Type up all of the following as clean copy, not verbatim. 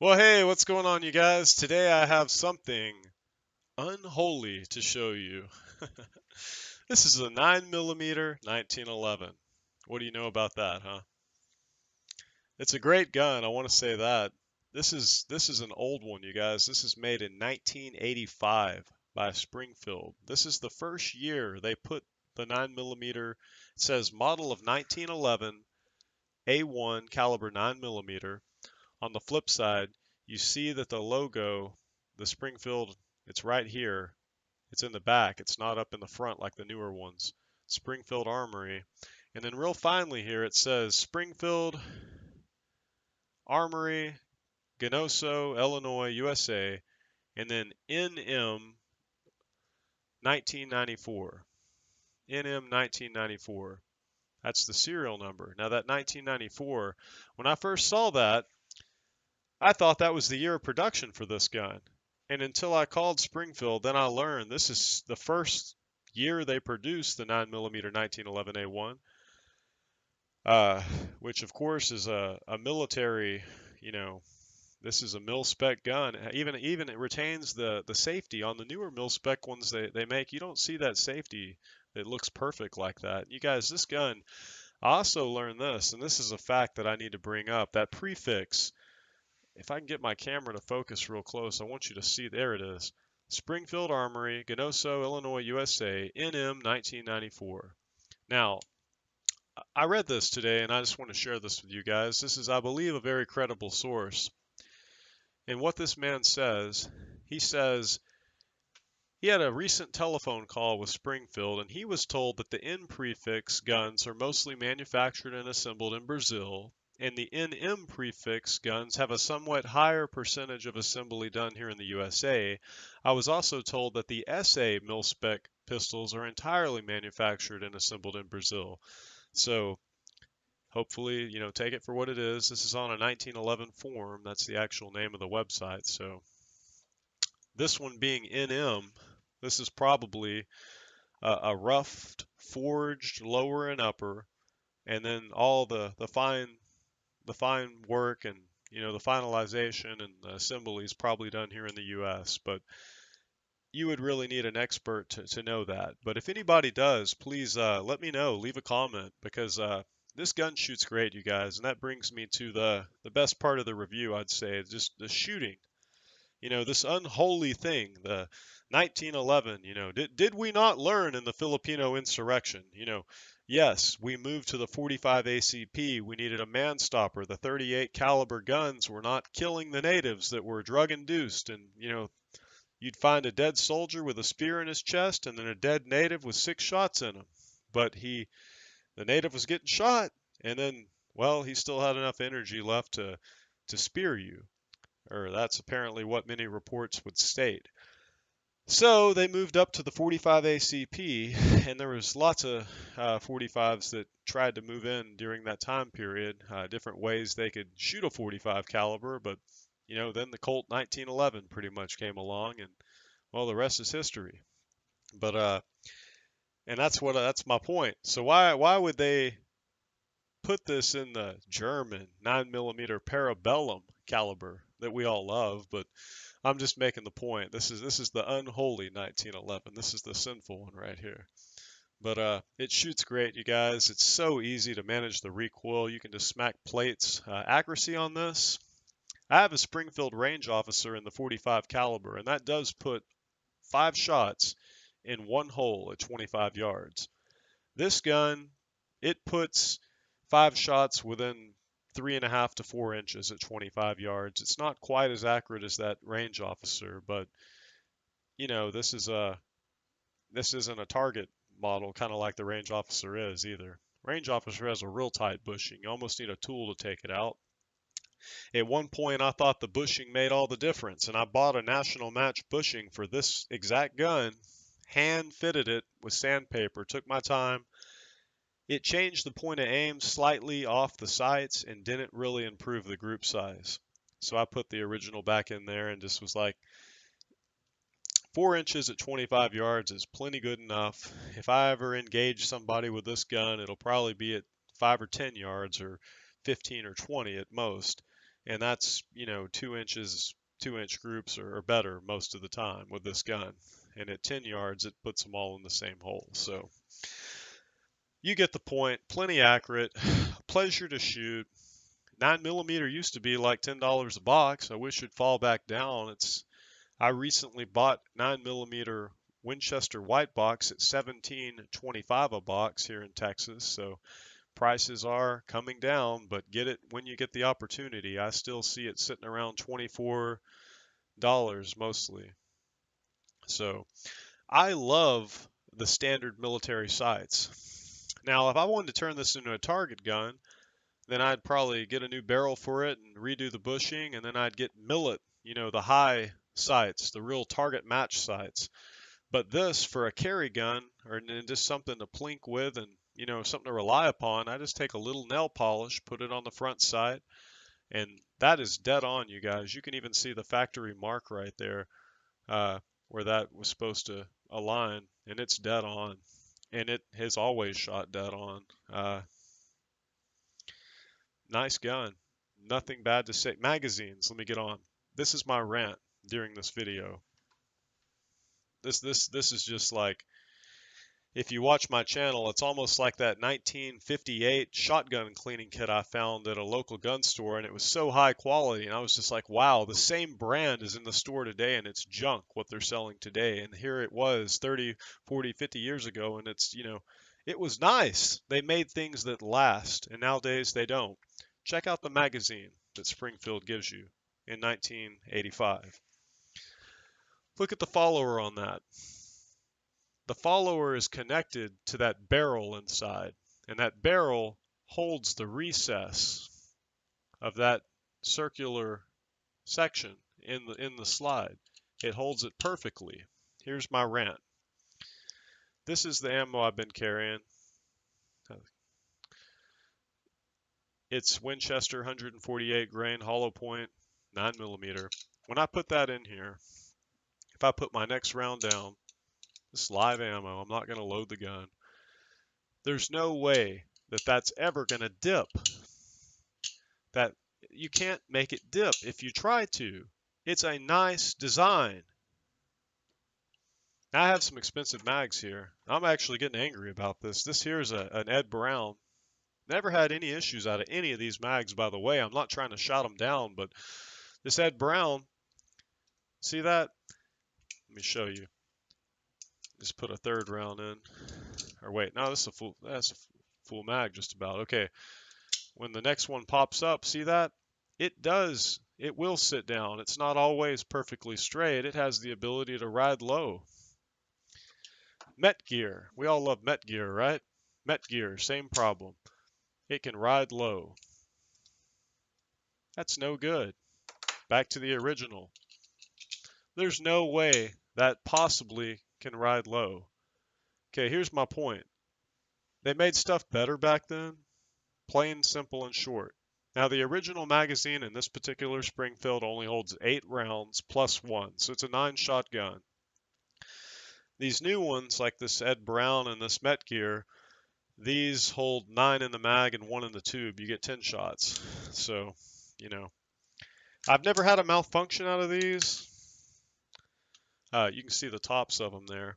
Well, hey, what's going on, you guys? Today I have something unholy to show you. This is a 9mm 1911. What do you know about that, huh? It's a great gun, I want to say that. This is an old one, you guys. This is made in 1985 by Springfield. This is the first year they put the 9mm. It says model of 1911 A1 caliber 9mm. On the flip side, you see that the logo, the Springfield, it's right here. It's in the back. It's not up in the front like the newer ones. Springfield Armory. And then real finely here it says Springfield Armory, Ganoso, Illinois, USA, and then NM 1994. NM 1994. That's the serial number. Now that 1994, when I first saw that, I thought that was the year of production for this gun. And until I called Springfield, then I learned this is the first year they produced the 9mm 1911A1, uh, which of course is a military, you know, this is a mil spec gun. Even it retains the safety on the newer mil spec ones they make. You don't see that safety that looks perfect like that. You guys, this gun, I also learned this, and this is a fact that I need to bring up. That prefix, if I can get my camera to focus real close, I want you to see. There it is. Springfield Armory, Ganoso, Illinois, USA, NM 1994. Now, I read this today and I just want to share this with you guys. This is, I believe, a very credible source. And what this man says, he says he had a recent telephone call with Springfield and he was told that the N prefix guns are mostly manufactured and assembled in Brazil, and the NM prefix guns have a somewhat higher percentage of assembly done here in the USA. I was also told that the SA mil-spec pistols are entirely manufactured and assembled in Brazil. So hopefully, take it for what it is. This is on a 1911 form. That's the actual name of the website. So this one being NM, this is probably a roughed, forged lower and upper, and then all the fine work and the finalization and the assembly is probably done here in the U.S. But you would really need an expert to know that. But if anybody does, please let me know. Leave a comment because this gun shoots great, you guys, and that brings me to the best part of the review. I'd say just the shooting. This unholy thing, the 1911, did we not learn in the Filipino insurrection? Yes, we moved to the 45 ACP. We needed a man stopper. The 38 caliber guns were not killing the natives that were drug induced. And, you'd find a dead soldier with a spear in his chest and then a dead native with 6 shots in him. But the native was getting shot and then, well, he still had enough energy left to spear you, or that's apparently what many reports would state. So they moved up to the 45 ACP, and there was lots of 45s that tried to move in during that time period. Different ways they could shoot a 45 caliber, but then the Colt 1911 pretty much came along, and well, the rest is history. But and that's my point. So why would they put this in the German 9mm Parabellum caliber that we all love? But I'm just making the point. This is the unholy 1911. This is the sinful one right here. But it shoots great, you guys. It's so easy to manage the recoil. You can just smack plates. Accuracy on this. I have a Springfield range officer in the 45 caliber, and that does put 5 shots in one hole at 25 yards. This gun, it puts 5 shots within 3.5 to 4 inches at 25 yards. It's not quite as accurate as that range officer, but this isn't a target model, kind of like the range officer is either. Range officer has a real tight bushing. You almost need a tool to take it out. At one point, I thought the bushing made all the difference, and I bought a national match bushing for this exact gun, hand fitted it with sandpaper, took my time. It changed the point of aim slightly off the sights and didn't really improve the group size. So I put the original back in there and just was like, 4 inches at 25 yards is plenty good enough. If I ever engage somebody with this gun, it'll probably be at 5 or 10 yards or 15 or 20 at most. and that's 2-inch groups or better most of the time with this gun. And at 10 yards, it puts them all in the same hole. So you get the point. Plenty accurate, pleasure to shoot. 9mm used to be like $10 a box. I wish it'd fall back down. I recently bought 9mm Winchester white box at $17.25 a box here in Texas. So prices are coming down, but get it when you get the opportunity. I still see it sitting around $24 mostly. So I love the standard military sights. Now, if I wanted to turn this into a target gun, then I'd probably get a new barrel for it and redo the bushing, and then I'd get millet, the high sights, the real target match sights. But this, for a carry gun, or just something to plink with and, something to rely upon, I just take a little nail polish, put it on the front sight, and that is dead on, you guys. You can even see the factory mark right there, where that was supposed to align, and it's dead on. And it has always shot dead on. Nice gun. Nothing bad to say. Magazines, let me get on. This is my rant during this video. This is just like, if you watch my channel, it's almost like that 1958 shotgun cleaning kit I found at a local gun store, and it was so high quality, and I was just like, wow, the same brand is in the store today, and it's junk what they're selling today. And here it was 30, 40, 50 years ago, and it was nice. They made things that last, and nowadays they don't. Check out the magazine that Springfield gives you in 1985. Look at the follower on that. The follower is connected to that barrel inside, and that barrel holds the recess of that circular section in the slide. It holds it perfectly. Here's my rant. This is the ammo I've been carrying. It's Winchester 148 grain hollow point 9mm. When I put that in here, if I put my next round down, this live ammo, I'm not going to load the gun. There's no way that that's ever going to dip. That you can't make it dip if you try to. It's a nice design. I have some expensive mags here. I'm actually getting angry about this. This here is an Ed Brown. Never had any issues out of any of these mags, by the way. I'm not trying to shout them down, but this Ed Brown, see that? Let me show you. Just put a third round in. Or wait, no, that's a full mag just about. Okay. When the next one pops up, see that? It will sit down. It's not always perfectly straight. It has the ability to ride low. Met gear. We all love Met gear, right? Met gear, same problem. It can ride low. That's no good. Back to the original. There's no way that possibly can ride low. Okay, here's my point. They made stuff better back then. Plain, simple, and short. Now, the original magazine in this particular Springfield only holds 8 rounds plus 1, so it's a 9-shot gun. These new ones, like this Ed Brown and this Met gear, these hold 9 in the mag and 1 in the tube. You get 10 shots. So, I've never had a malfunction out of these. You can see the tops of them there.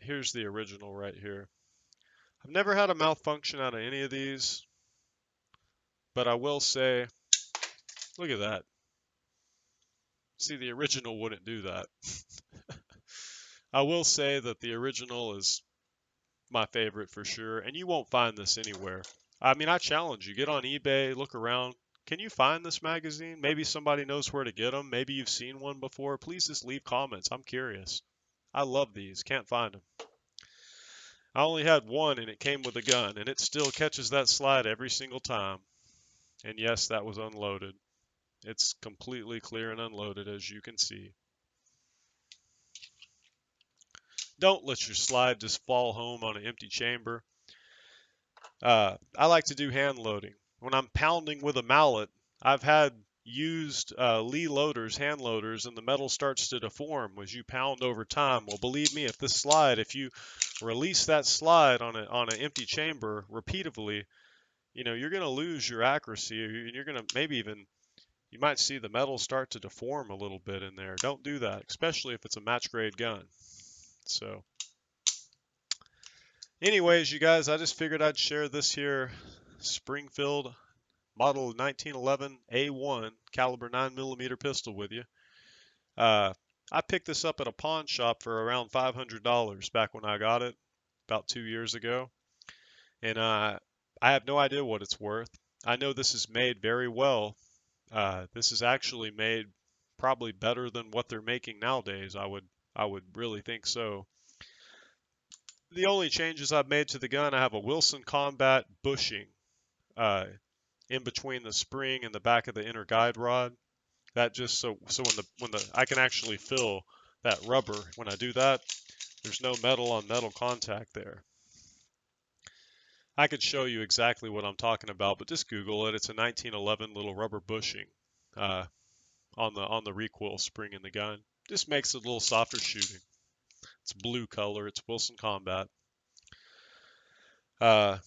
Here's the original right here. I've never had a malfunction out of any of these, but I will say, look at that. See, the original wouldn't do that. I will say that the original is my favorite for sure, and you won't find this anywhere. I mean, I challenge you. Get on eBay, look around. Can you find this magazine? Maybe somebody knows where to get them. Maybe you've seen one before. Please just leave comments. I'm curious. I love these. Can't find them. I only had one, and it came with a gun, and it still catches that slide every single time. And yes, that was unloaded. It's completely clear and unloaded, as you can see. Don't let your slide just fall home on an empty chamber. I like to do hand loading. When I'm pounding with a mallet, I've had used Lee loaders, hand loaders, and the metal starts to deform as you pound over time. Well, believe me, if you release that slide on an empty chamber repeatedly, you're going to lose your accuracy, and you're going to maybe even you might see the metal start to deform a little bit in there. Don't do that, especially if it's a match grade gun. So, anyways, you guys, I just figured I'd share this here Springfield model 1911 A1 caliber 9mm pistol with you. I picked this up at a pawn shop for around $500 back when I got it about 2 years ago, and I have no idea what it's worth. I know this is made very well. This is actually made probably better than what they're making nowadays. I would really think so. The only changes I've made to the gun, I have a Wilson Combat bushing uh, in between the spring and the back of the inner guide rod. That just so when the I can actually feel that rubber when I do that. There's no metal on metal contact there. I could show you exactly what I'm talking about, but just Google it. It's a 1911 little rubber bushing uh, on the recoil spring in the gun. Just makes it a little softer shooting. It's blue color. It's Wilson Combat. Uh,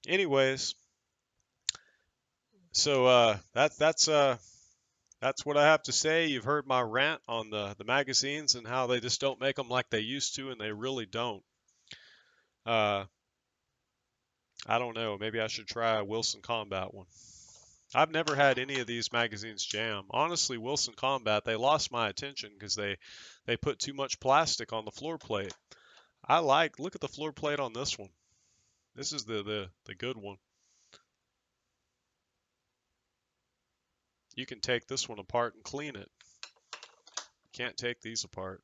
anyways, so that's what I have to say. You've heard my rant on the magazines and how they just don't make them like they used to, and they really don't. Uh, I don't know. Maybe I should try a Wilson Combat one. I've never had any of these magazines jam. Honestly, Wilson Combat, they lost my attention because they put too much plastic on the floor plate. Look at the floor plate on this one. This is the good one. You can take this one apart and clean it. Can't take these apart.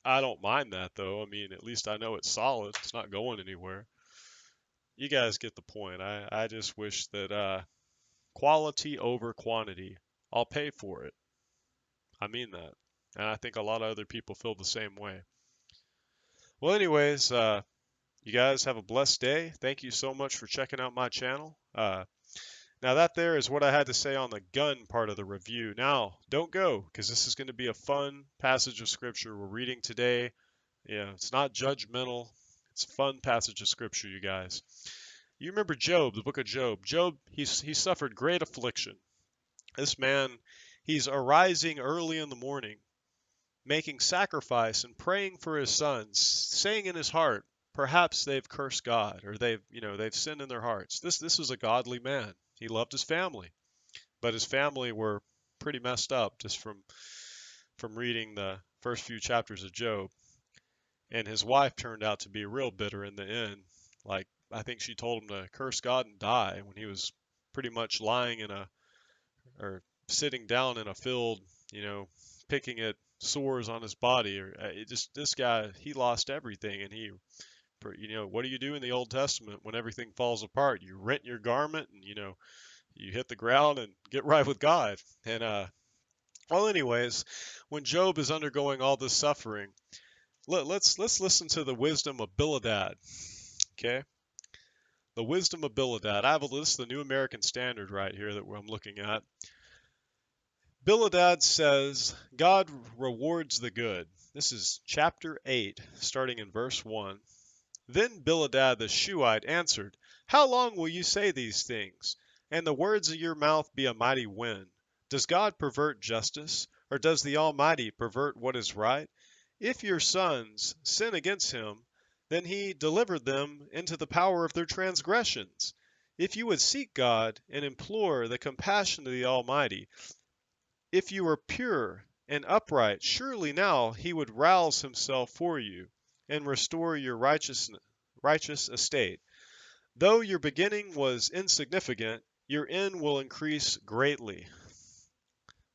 I don't mind that though. I mean, at least I know it's solid. It's not going anywhere. You guys get the point. I just wish that quality over quantity. I'll pay for it. I mean that. And I think a lot of other people feel the same way. Well, anyways, you guys have a blessed day. Thank you so much for checking out my channel. Now that there is what I had to say on the gun part of the review. Now, don't go, because this is going to be a fun passage of scripture we're reading today. Yeah, it's not judgmental. It's a fun passage of scripture, you guys. You remember Job, the book of Job. Job, he suffered great affliction. This man, he's arising early in the morning, making sacrifice and praying for his sons, saying in his heart, perhaps they've cursed God or they've sinned in their hearts. This was a godly man. He loved his family, but his family were pretty messed up just from reading the first few chapters of Job. And his wife turned out to be real bitter in the end. Like, I think she told him to curse God and die when he was pretty much lying or sitting down in a field, picking at sores on his body. Or this guy, he lost everything. And what do you do in the Old Testament when everything falls apart? You rent your garment and, you hit the ground and get right with God. And, well, anyways, when Job is undergoing all this suffering, let's listen to the wisdom of Bildad. Okay, the wisdom of Bildad. I have a list, the New American Standard right here that I'm looking at. Bildad says, God rewards the good. This is chapter 8, starting in verse 1. Then Bildad the Shuhite answered, how long will you say these things, and the words of your mouth be a mighty wind? Does God pervert justice, or does the Almighty pervert what is right? If your sons sin against him, then he delivered them into the power of their transgressions. If you would seek God and implore the compassion of the Almighty, if you were pure and upright, surely now he would rouse himself for you and restore your righteous estate. Though your beginning was insignificant, your end will increase greatly.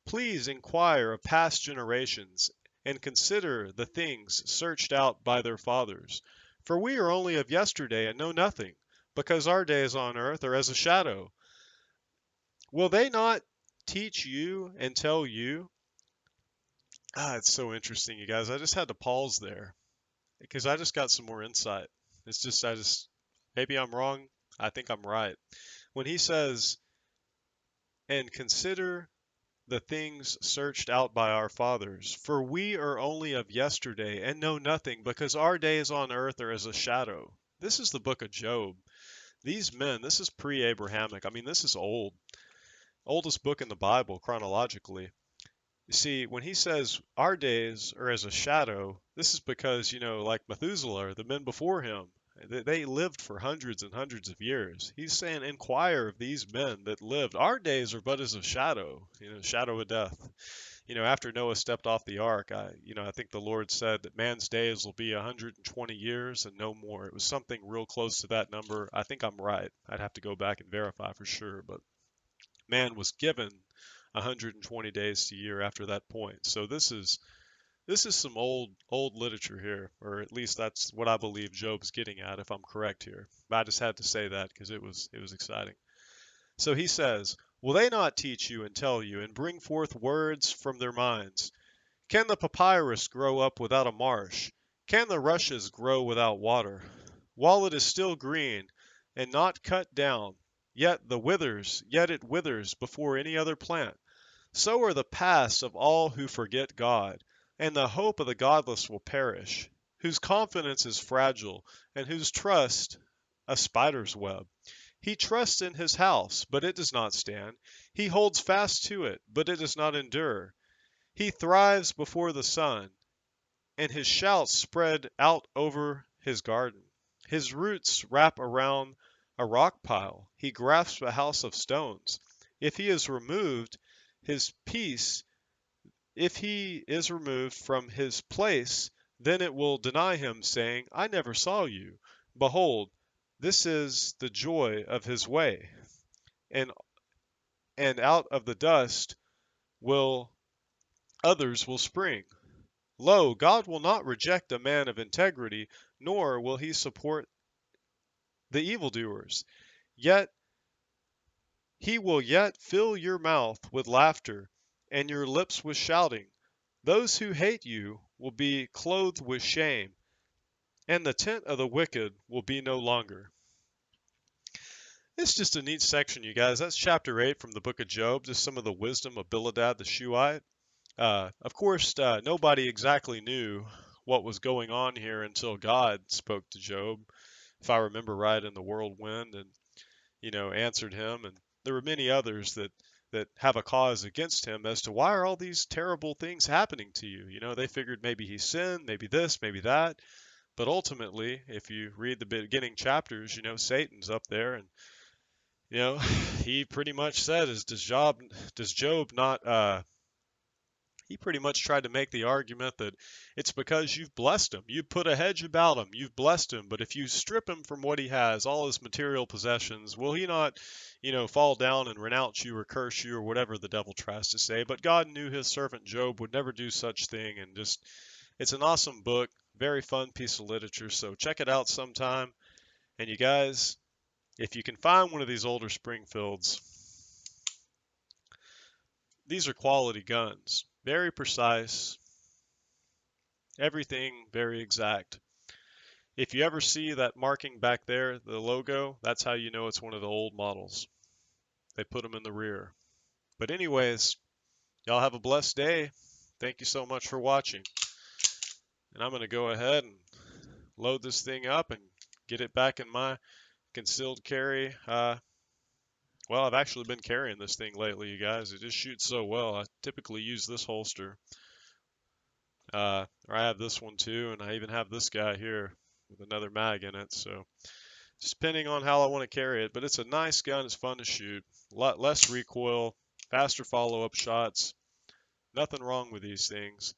Please inquire of past generations and consider the things searched out by their fathers. For we are only of yesterday and know nothing, because our days on earth are as a shadow. Will they not teach you and tell you? It's so interesting, you guys. I just had to pause there because I just got some more insight. Maybe I'm wrong. I think I'm right. When he says, and consider the things searched out by our fathers, for we are only of yesterday and know nothing, because our days on earth are as a shadow. This is the book of Job. These men, this is pre-Abrahamic. I mean, this is old. Oldest book in the Bible chronologically. You see, when he says our days are as a shadow, this is because, like Methuselah, the men before him, they lived for hundreds and hundreds of years. He's saying, inquire of these men that lived. Our days are but as a shadow, shadow of death. After Noah stepped off the ark, I think the Lord said that man's days will be 120 years and no more. It was something real close to that number. I think I'm right. I'd have to go back and verify for sure, but man was given 120 days to a year after that point. So this is some old literature here, or at least that's what I believe Job's getting at, if I'm correct here. But I just had to say that because it was exciting. So he says, will they not teach you and tell you and bring forth words from their minds? Can the papyrus grow up without a marsh? Can the rushes grow without water? While it is still green and not cut down, yet it withers before any other plant. So are the paths of all who forget God, and the hope of the godless will perish, whose confidence is fragile, and whose trust a spider's web. He trusts in his house, but it does not stand. He holds fast to it, but it does not endure. He thrives before the sun, and his shouts spread out over his garden. His roots wrap around a rock pile. He grasps a house of stones. If he is removed, his peace, if he is removed from his place, then it will deny him, saying, I never saw you. Behold, this is the joy of his way, and out of the dust will others will spring. Lo, God will not reject a man of integrity, nor will he support the evildoers. Yet he will yet fill your mouth with laughter, and your lips with shouting. Those who hate you will be clothed with shame, and the tent of the wicked will be no longer. It's just a neat section, you guys. That's chapter 8 from the book of Job, just some of the wisdom of Bildad the Shuhite. Of course, nobody exactly knew what was going on here until God spoke to Job, if I remember right, in the whirlwind, and answered him. And there were many others that have a cause against him as to why are all these terrible things happening to you. They figured maybe he sinned, maybe this, maybe that. But ultimately, if you read the beginning chapters, Satan's up there, and he pretty much said, does Job not he pretty much tried to make the argument that it's because you've blessed him. You've put a hedge about him. You've blessed him. But if you strip him from what he has, all his material possessions, will he not, fall down and renounce you or curse you or whatever the devil tries to say? But God knew his servant Job would never do such thing. And just, it's an awesome book. Very fun piece of literature. So check it out sometime. And you guys, if you can find one of these older Springfields, these are quality guns. Very precise, everything very exact. If you ever see that marking back there, the logo, that's how you know it's one of the old models. They put them in the rear. But anyways, y'all have a blessed day. Thank you so much for watching. And I'm going to go ahead and load this thing up and get it back in my concealed carry. Well, I've actually been carrying this thing lately, you guys. It just shoots so well. I typically use this holster. Or I have this one too, and I even have this guy here with another mag in it. So just depending on how I want to carry it. But it's a nice gun. It's fun to shoot. A lot less recoil, faster follow-up shots. Nothing wrong with these things.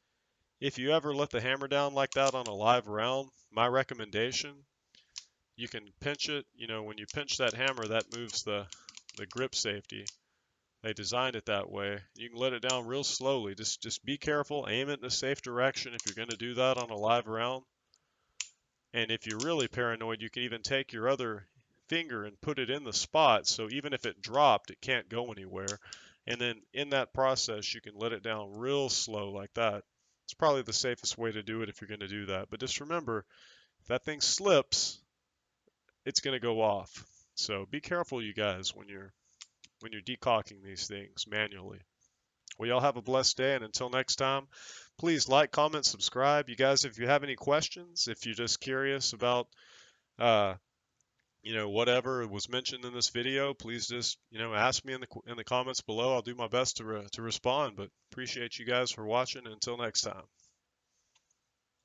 If you ever let the hammer down like that on a live round, my recommendation, you can pinch it. When you pinch that hammer, that moves the grip safety. They designed it that way. You can let it down real slowly. Just be careful. Aim it in a safe direction if you're going to do that on a live round. And if you're really paranoid, you can even take your other finger and put it in the spot, so even if it dropped, it can't go anywhere. And then in that process, you can let it down real slow like that. It's probably the safest way to do it if you're going to do that. But just remember, if that thing slips, it's going to go off. So be careful, you guys, when you're decocking these things manually. Well, y'all have a blessed day, and until next time, please like, comment, subscribe. You guys, if you have any questions, if you're just curious about Uh, whatever was mentioned in this video, please just, ask me in the comments below. I'll do my best to respond, but appreciate you guys for watching. Until next time.